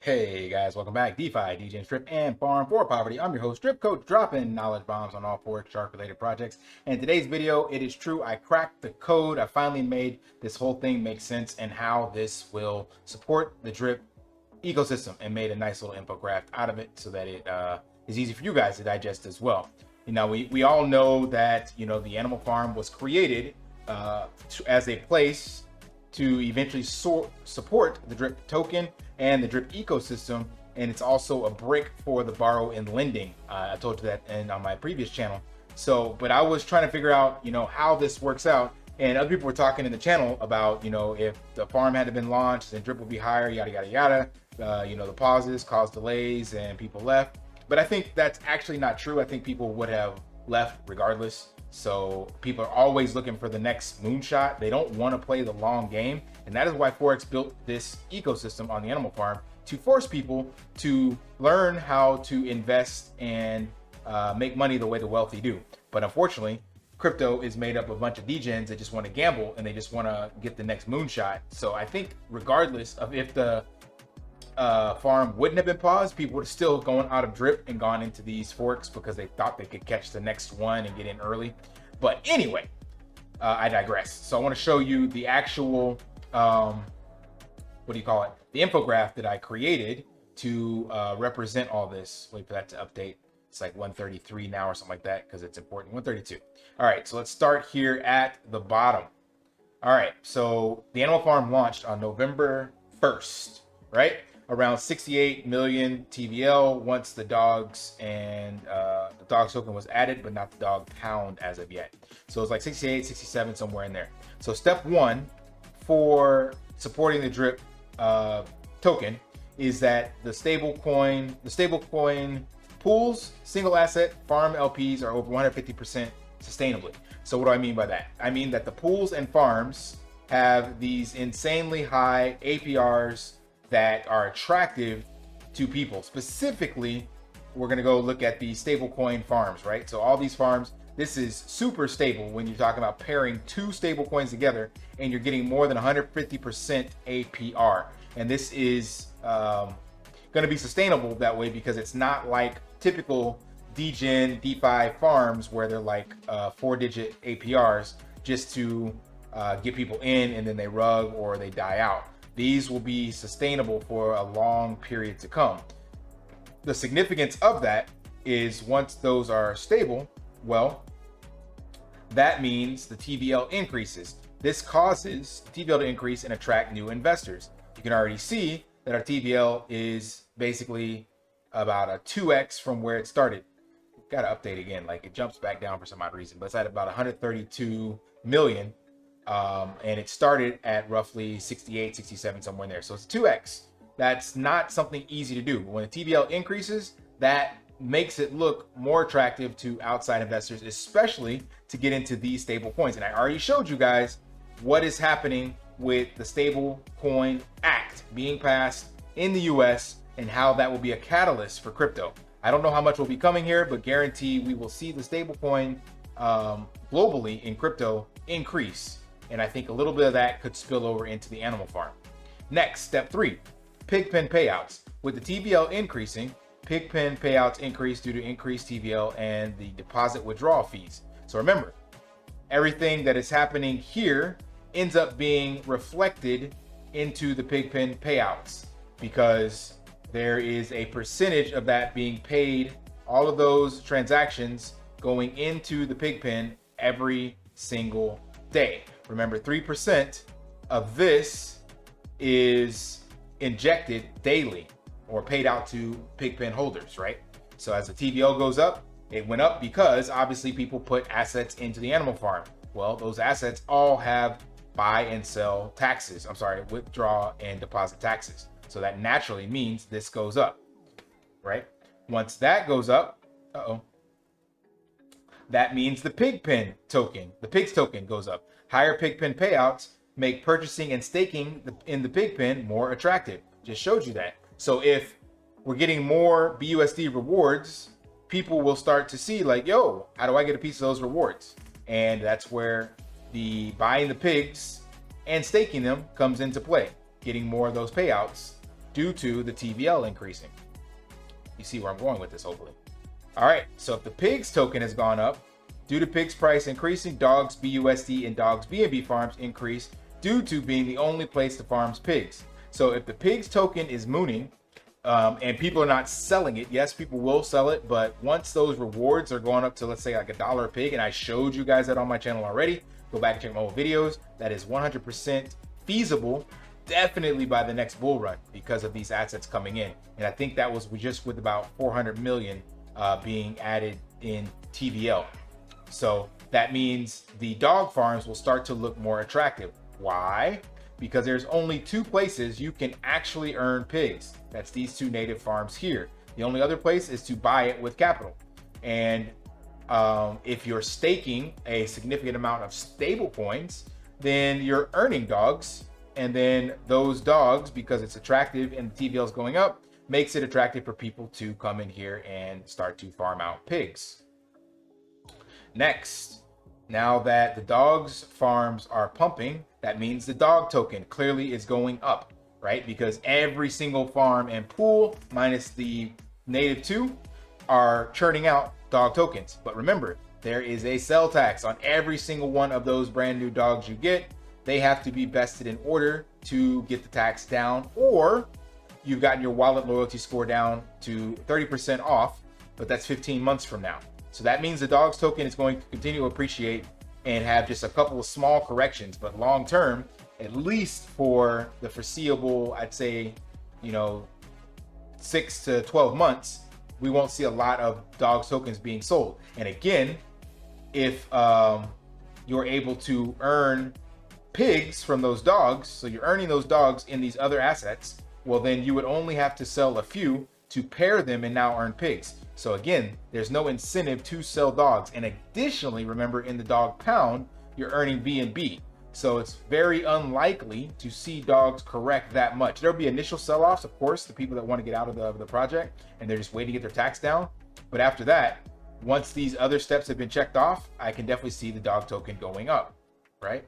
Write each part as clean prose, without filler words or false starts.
Hey guys, welcome back. DeFi, degens, Strip, and Farm for Poverty. I'm your host, Strip Coach, dropping knowledge bombs on all Forex Shark related projects. And in today's video, it is true, I cracked the code. I finally made this whole thing make sense and how this will support the Drip ecosystem, and made a nice little infographic out of it so that it is easy for you guys to digest as well. You know, we all know that, you know, the animal farm was created as a place to eventually support the Drip token and the Drip ecosystem, and it's also a brick for the borrow and lending. I told you that on my previous channel. So, but I was trying to figure out, you know, how this works out, and other people were talking in the channel about, you know, if the farm had been launched, then Drip would be higher, yada yada yada. You know, the pauses caused delays and people left, but I think that's actually not true. I think people would have left regardless. So people are always looking for the next moonshot. They don't want to play the long game. And that is why Forex built this ecosystem on the animal farm, to force people to learn how to invest and make money the way the wealthy do. But unfortunately, crypto is made up of a bunch of degens that just want to gamble and they just want to get the next moonshot. So I think regardless of if the farm wouldn't have been paused, people would have still gone out of Drip and gone into these forks because they thought they could catch the next one and get in early. But anyway, I digress. So I want to show you the actual what do you call it, the infographic that I created to represent all this. Wait for that to update. It's like 133 now or something like that because it's important. 132. All right, so let's start here at the bottom. All right, so the animal farm launched on November 1st, right? Around 68 million TVL once the dogs and the dogs token was added, but not the dog pound as of yet. So it's like 68, 67, somewhere in there. So step one for supporting the Drip token is that the stablecoin pools, single asset farm LPs are over 150% sustainably. So what do I mean by that? I mean that the pools and farms have these insanely high APRs that are attractive to people. Specifically, we're going to go look at the stablecoin farms, right? So all these farms, this is super stable when you're talking about pairing two stable coins together and you're getting more than 150% APR. And this is going to be sustainable that way because it's not like typical degen DeFi farms where they're like 4-digit APRs just to get people in and then they rug or they die out. These will be sustainable for a long period to come. The significance of that is once those are stable, well, that means the TVL increases. This causes TVL to increase and attract new investors. You can already see that our TVL is basically about a 2x from where it started. Got to update again, like it jumps back down for some odd reason, but it's at about 132 million. And it started at roughly 68, 67, somewhere in there. So it's 2x. That's not something easy to do. When the TVL increases, that makes it look more attractive to outside investors, especially to get into these stable coins. And I already showed you guys what is happening with the Stable Coin Act being passed in the US and how that will be a catalyst for crypto. I don't know how much will be coming here, but guarantee we will see the stablecoin globally in crypto increase. And I think a little bit of that could spill over into the animal farm. Next, step 3, PIGGY payouts. With the TVL increasing, PIGGY payouts increase due to increased TVL and the deposit withdrawal fees. So remember, everything that is happening here ends up being reflected into the PIGGY payouts because there is a percentage of that being paid, all of those transactions going into the PIGGY every single day. Remember, 3% of this is injected daily or paid out to PIGGY holders, right? So as the TVL goes up, it went up because obviously people put assets into the animal farm. Well, those assets all have buy and sell taxes. Withdraw and deposit taxes. So that naturally means this goes up, right? Once that goes up, that means the PIGGY token, the PIGGY token goes up. Higher PIGGY payouts make purchasing and staking in the PIGGY more attractive. Just showed you that. So if we're getting more BUSD rewards, people will start to see like, yo, how do I get a piece of those rewards? And that's where the buying the pigs and staking them comes into play. Getting more of those payouts due to the TVL increasing. You see where I'm going with this, hopefully. All right, so if the PIGGS token has gone up, due to PIGGS price increasing, dogs BUSD and dogs BNB farms increase due to being the only place to farm PIGGS. So if the PIGGS token is mooning, and people are not selling it, yes, people will sell it, but once those rewards are going up to, let's say, like $1 a pig, and I showed you guys that on my channel already, go back and check my old videos, that is 100% feasible, definitely by the next bull run because of these assets coming in. And I think that was just with about 400 million being added in TVL. So that means the dog farms will start to look more attractive. Why? Because there's only two places you can actually earn pigs. That's these two native farms here. The only other place is to buy it with capital. And if you're staking a significant amount of stable coins, then you're earning dogs. And then those dogs, because it's attractive and the TVL is going up, makes it attractive for people to come in here and start to farm out pigs. Next, now that the dogs farms are pumping, that means the dog token clearly is going up, right? Because every single farm and pool, minus the native 2, are churning out dog tokens. But remember, there is a sell tax on every single one of those brand new dogs you get. They have to be vested in order to get the tax down, or you've gotten your wallet loyalty score down to 30% off, but that's 15 months from now. So that means the dogs token is going to continue to appreciate and have just a couple of small corrections, but long term, at least for the foreseeable, I'd say, 6 to 12 months, we won't see a lot of dogs tokens being sold. And again, if you're able to earn pigs from those dogs, so you're earning those dogs in these other assets, well, then you would only have to sell a few to pair them and now earn pigs. So again, there's no incentive to sell dogs. And additionally, remember, in the dog pound, you're earning BNB. So it's very unlikely to see dogs correct that much. There'll be initial sell-offs, of course, the people that want to get out of the project and they're just waiting to get their tax down. But after that, once these other steps have been checked off, I can definitely see the dog token going up, right?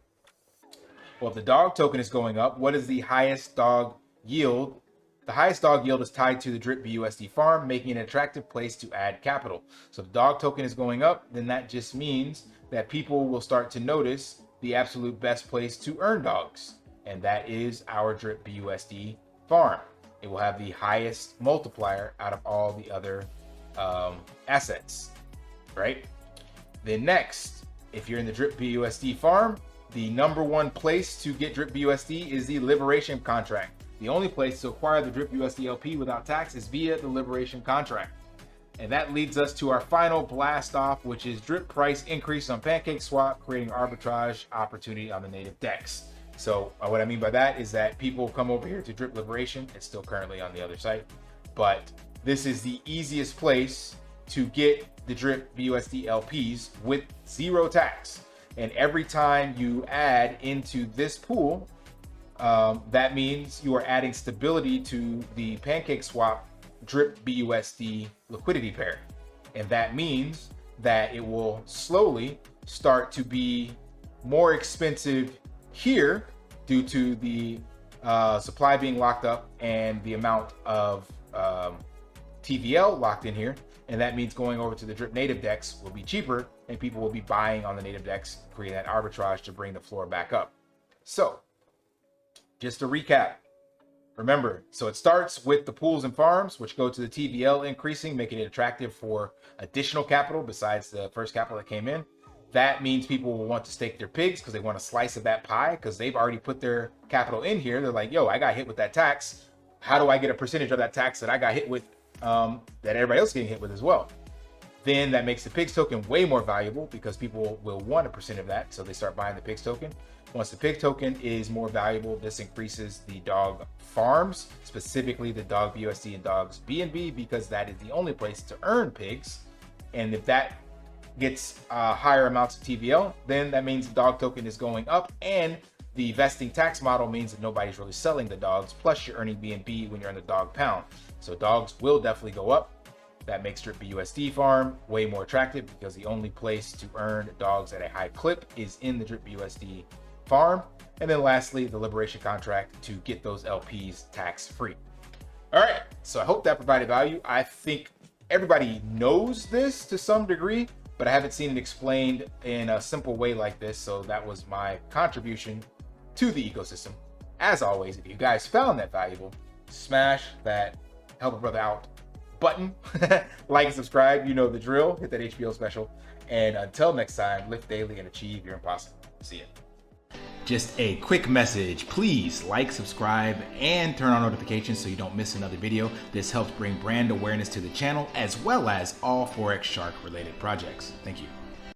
Well, if the dog token is going up, what is the highest dog yield? The highest dog yield is tied to the drip BUSD farm, making it an attractive place to add capital. So if the dog token is going up, then that just means that people will start to notice the absolute best place to earn dogs. And that is our drip BUSD farm. It will have the highest multiplier out of all the other assets, right? Then next, if you're in the drip BUSD farm, the #1 place to get drip BUSD is the liberation contract. The only place to acquire the drip USD LP without tax is via the liberation contract. And that leads us to our final blast off, which is drip price increase on PancakeSwap, creating arbitrage opportunity on the native DEX. So what I mean by that is that people come over here to drip liberation. It's still currently on the other site, but this is the easiest place to get the drip BUSD LPs with 0 tax. And every time you add into this pool, that means you are adding stability to the PancakeSwap drip BUSD liquidity pair. And that means that it will slowly start to be more expensive here due to the supply being locked up and the amount of TVL locked in here. And that means going over to the drip native DEX will be cheaper and people will be buying on the native DEX, creating that arbitrage to bring the floor back up. So just to recap, remember, so it starts with the pools and farms, which go to the TVL increasing, making it attractive for additional capital besides the first capital that came in. That means people will want to stake their pigs because they want a slice of that pie because they've already put their capital in here. They're like, yo, I got hit with that tax. How do I get a percentage of that tax that I got hit with, that everybody else is getting hit with as well? Then that makes the PIGGS token way more valuable because people will want a percent of that. So they start buying the PIGGS token. Once the PIGGS token is more valuable, this increases the dog farms, specifically the dog BUSD and dogs BNB, because that is the only place to earn pigs. And if that gets higher amounts of TVL, then that means the dog token is going up, and the vesting tax model means that nobody's really selling the dogs, plus you're earning BNB when you're in the dog pound. So dogs will definitely go up. That makes drip BUSD farm way more attractive because the only place to earn dogs at a high clip is in the drip BUSD farm. And then lastly, the liberation contract to get those LPs tax free. So I hope that provided value. I think everybody knows this to some degree, but I haven't seen it explained in a simple way like this. So that was my contribution to the ecosystem. As always, if you guys found that valuable, smash that help a brother out button, like and subscribe, you know the drill, hit that HBO special. And until next time, lift daily and achieve your impossible. See ya. Just a quick message, please like, subscribe, and turn on notifications so you don't miss another video. This helps bring brand awareness to the channel as well as all Forex Shark related projects. Thank you.